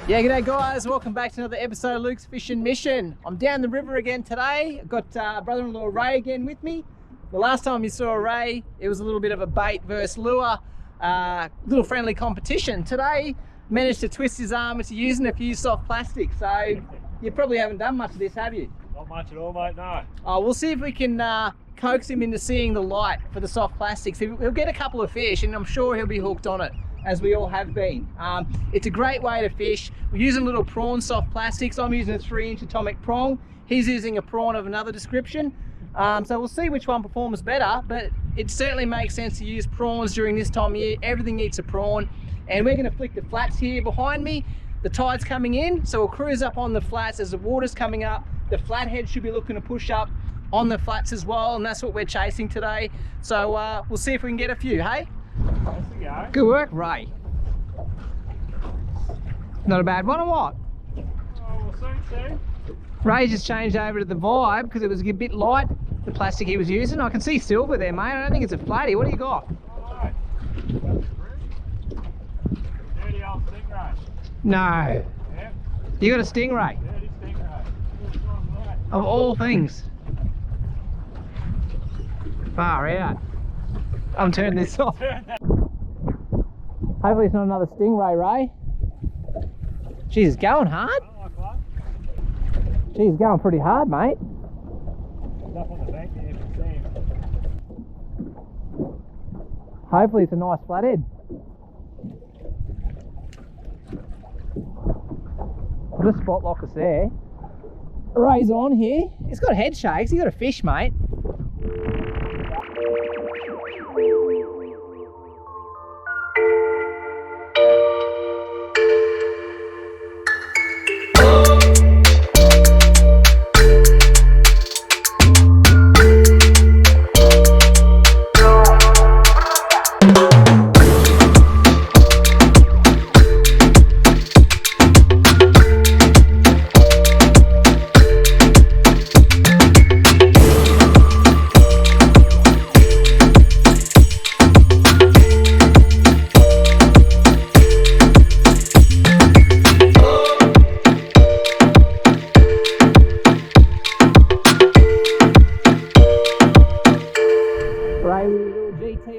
Yeah, g'day guys, welcome back to another episode of Luke's Fishin Mission. I'm down the river again today. I've got brother-in-law Ray again with me. The last time you saw Ray, it was a little bit of a bait versus lure, little friendly competition. Today, managed to twist his arm into using a few soft plastics. So, you probably haven't done much of this, have you? Not much at all, mate, no. Oh, we'll see if we can coax him into seeing the light for the soft plastics. He'll get a couple of fish and I'm sure he'll be hooked on it, as we all have been. It's a great way to fish. We're using little prawn soft plastics. I'm using a 3-inch atomic prong. He's using a prawn of another description. So we'll see which one performs better, but it certainly makes sense to use prawns during this time of year. Everything eats a prawn. And we're gonna flick the flats here behind me. The tide's coming in, so we'll cruise up on the flats as the water's coming up. The flathead should be looking to push up on the flats as well, and that's what we're chasing today. So we'll see if we can get a few, hey? Good work, Ray. Not a bad one or what? Oh, we'll soon see. Ray just changed over to the Vibe because it was a bit light, the plastic he was using. I can see silver there, mate. I don't think it's a flatty. What do you got? Oh, no. Dirty old stingray. No. Yep. You got a stingray? Dirty stingray. Of all things. Far out. I'm turning this off. Hopefully it's not another stingray, Ray. Jeez, it's going hard. Jeez, it's going pretty hard, mate. He's up on the bank there, you can see him. Hopefully it's a nice flathead. I'll just spot lock us there. Ray's on here. He's got head shakes. He's got a fish, mate.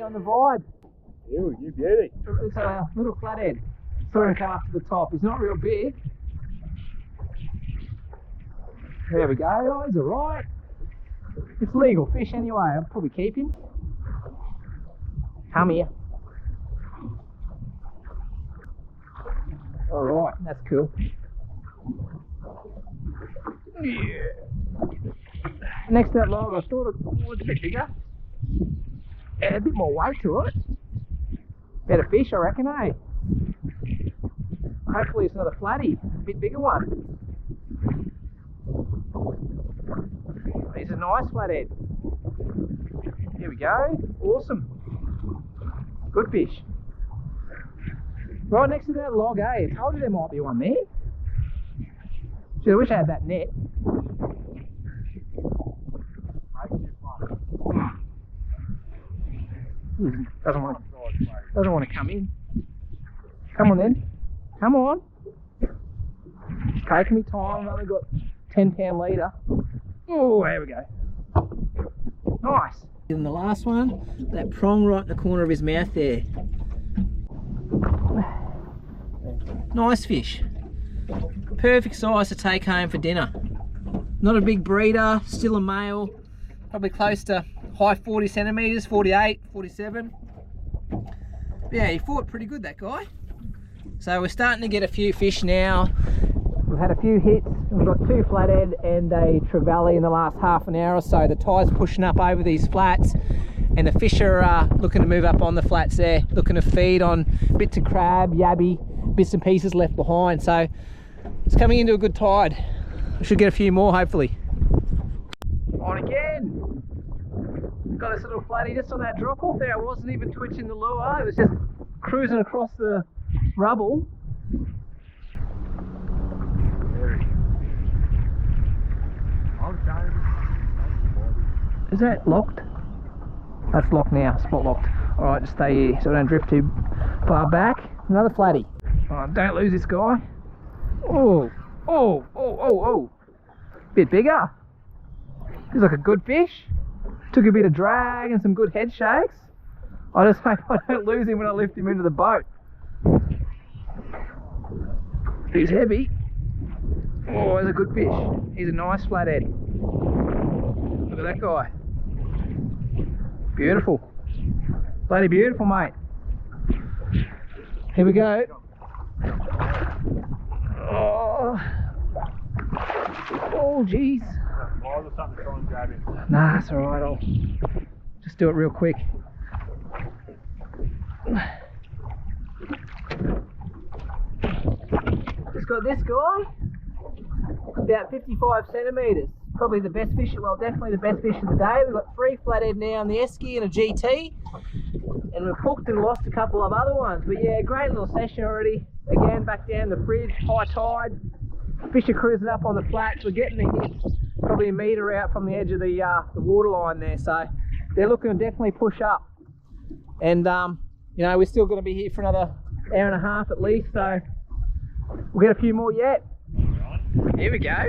On the Vibe. Ew, you beauty. It's a little flathead. Saw him come up to the top. He's not real big. There we go. Oh, he's alright. It's legal fish anyway. I'll probably keep him. Come here. Alright, that's cool. Yeah. Next to that log, I thought it was a bit bigger. Yeah, a bit more weight to it. Better fish, I reckon, eh? Hopefully it's not a flatty, a bit bigger one. He's a nice flathead. Here we go. Awesome. Good fish. Right next to that log, eh? I told you there might be one there. Gee, I wish I had that net. Doesn't want to come in. Come on then. Come on. It's taking me time. I've only got 10-pound leader. Oh, there we go. Nice. And the last one, that prong right in the corner of his mouth there. Nice fish. Perfect size to take home for dinner. Not a big breeder, still a male. Probably close to high 40 centimetres, 48, 47. Yeah, he fought pretty good, that guy. So we're starting to get a few fish now. We've had a few hits. We've got 2 flathead and a trevally in the last half an hour or so. The tide's pushing up over these flats and the fish are looking to move up on the flats there, looking to feed on bits of crab, yabby, bits and pieces left behind. So it's coming into a good tide. We should get a few more, hopefully. On again. Got this little flatty just on that drop off there. I wasn't even twitching the lure. It was just cruising across the rubble. Is that locked? That's locked now, spot locked. Alright, just stay here so I don't drift too far back. Another flatty. Alright, don't lose this guy. Oh, oh, oh, oh, oh. Bit bigger. Feels like a good fish. Took a bit of drag and some good head shakes. I just hope I don't lose him when I lift him into the boat. He's heavy. Oh, that's a good fish. He's a nice flathead. Look at that guy. Beautiful. Bloody beautiful, mate. Here we go. Oh, oh geez. Nah, it's alright. I'll just do it real quick. Just got this guy, about 55 centimetres. Probably the best fish, well, definitely the best fish of the day. We've got 3 flathead now on the esky and a GT, and we've hooked and lost a couple of other ones. But yeah, great little session already. Again, back down the fridge, high tide. Fish are cruising up on the flats. We're getting the hits probably a metre out from the edge of the water line there, so they're looking to definitely push up. And you know, we're still going to be here for another hour and a half at least, so we'll get a few more yet. Here we go.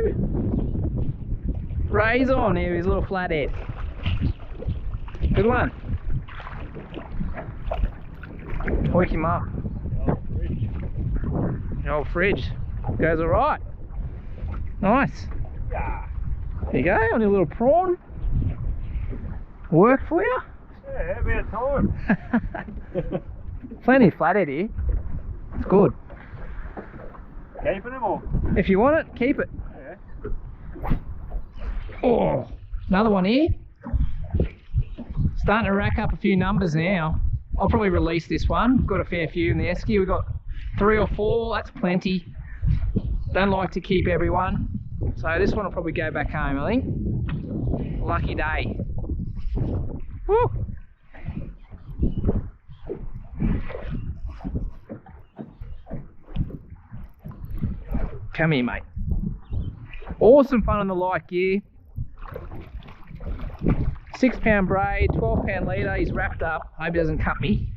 Ray's on here, his little flathead. Good one. Hook him up. The old fridge. Goes alright. Nice. There you go, on your little prawn. Work for you? Yeah, about time. Plenty of flathead here. It's good. Keeping them all? If you want it, keep it. Yeah. Oh, another one here. Starting to rack up a few numbers now. I'll probably release this one. We've got a fair few in the esky. We've got 3 or 4, that's plenty. Don't like to keep everyone. So this one will probably go back home, I think. Lucky day. Woo! Come here, mate. Awesome fun on the light gear. 6-pound braid, 12-pound leader. He's wrapped up. Hope he doesn't cut me.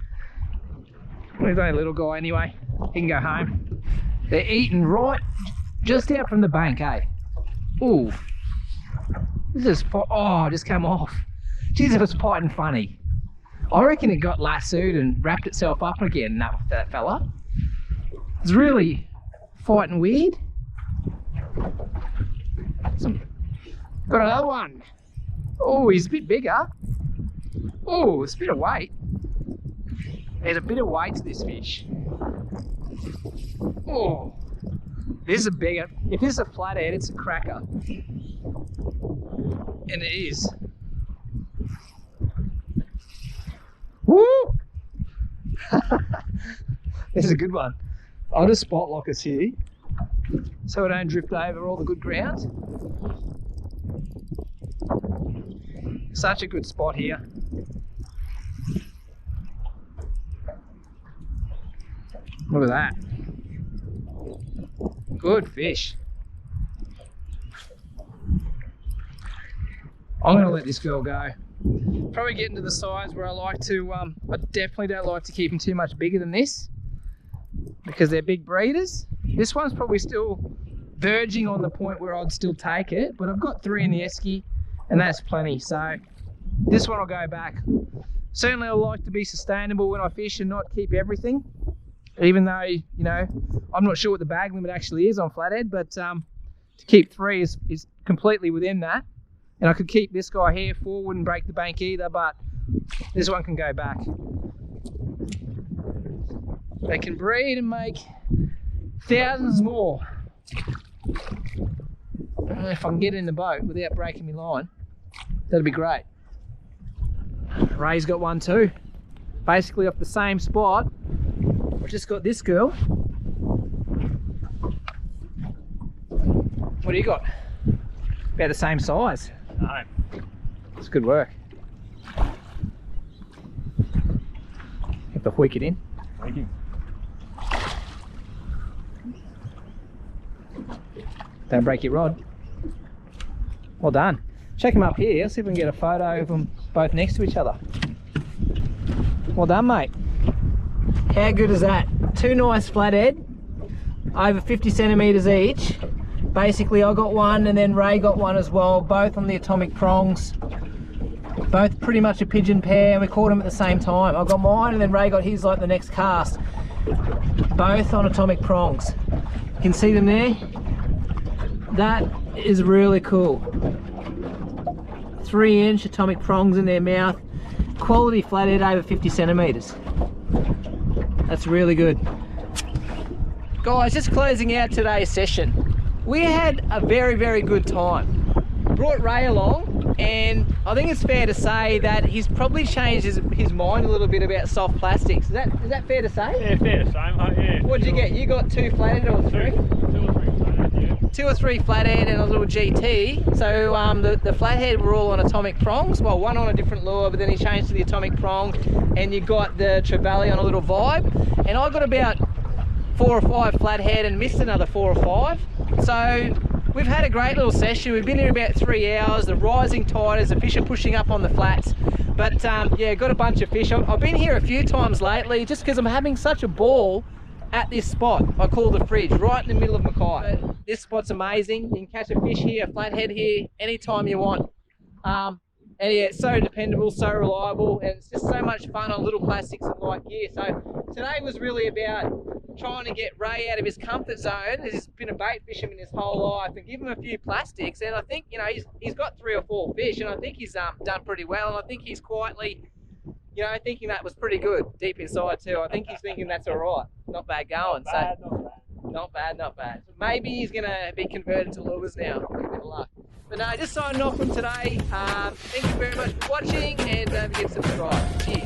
Well, he's only a little guy anyway. He can go home. They're eating right just out from the bank, eh? Ooh. This is, oh, just come off. Jeez, it was fighting funny. I reckon it got lassoed and wrapped itself up again, that fella. It's really fighting weird. Got another one. Oh, he's a bit bigger. Oh, it's a bit of weight. There's a bit of weight to this fish. Oh, this is a bigger. If this is a flathead, it's a cracker. And it is. Woo! This is a good one. I'll just spot lock us here so I don't drift over all the good ground. Such a good spot here. Look at that. Good fish. I'm going to let this girl go. Probably getting to the size where I like to, I definitely don't like to keep them too much bigger than this because they're big breeders. This one's probably still verging on the point where I'd still take it, but I've got 3 in the esky and that's plenty, so this one will go back. Certainly I like to be sustainable when I fish and not keep everything, even though, you know, I'm not sure what the bag limit actually is on flathead, but to keep 3 is completely within that. And I could keep this guy here, 4 wouldn't break the bank either, but this one can go back. They can breed and make thousands more. If I can get in the boat without breaking my line, that'd be great. Ray's got one too. Basically off the same spot. I've just got this girl. What do you got? About the same size. No. It's good work. Have to hoik it in. Thank you. Don't break your rod. Well done. Check them up here. Let's see if we can get a photo of them both next to each other. Well done, mate. How good is that? 2 nice flathead. over 50 centimeters each. Basically I got one and then Ray got one as well, both on the atomic prongs. Both pretty much a pigeon pair, and we caught them at the same time. I got mine and then Ray got his like the next cast. Both on atomic prongs. You can see them there. That is really cool. 3-inch atomic prongs in their mouth. Quality flathead over 50 centimeters. That's really good. Guys, just closing out today's session. We had a very, very good time. Brought Ray along, and I think it's fair to say that he's probably changed his mind a little bit about soft plastics. Is that fair to say? Yeah, fair to say, mate, yeah. What did you get? You got 2 flathead or 3? 2 or 3 flathead, yeah. 2 or 3 flathead and a little GT. So the flathead were all on atomic prongs. Well, one on a different lure, but then he changed to the atomic prong, and you got the trevally on a little vibe. And I got about 4 or 5 flathead and missed another 4 or 5. So we've had a great little session. We've been here about 3 hours. The rising tide as the fish are pushing up on the flats. But yeah, got a bunch of fish. I've been here a few times lately just because I'm having such a ball at this spot. I call the fridge, right in the middle of Mackay. This spot's amazing. You can catch a fish here, a flathead here, anytime you want. And yeah, it's so dependable, so reliable, and it's just so much fun on little plastics and light gear. So today was really about trying to get Ray out of his comfort zone. He's been a bait fisherman his whole life, and give him a few plastics. And I think, you know, he's got 3 or 4 fish, and I think he's done pretty well. And I think he's quietly, you know, thinking that was pretty good deep inside too. I think he's thinking that's all right. Not bad going. Not bad. Maybe he's gonna be converted to lures now. With a bit of luck. But no, just signing off from today. Thank you very much for watching, and don't forget to subscribe. Cheers.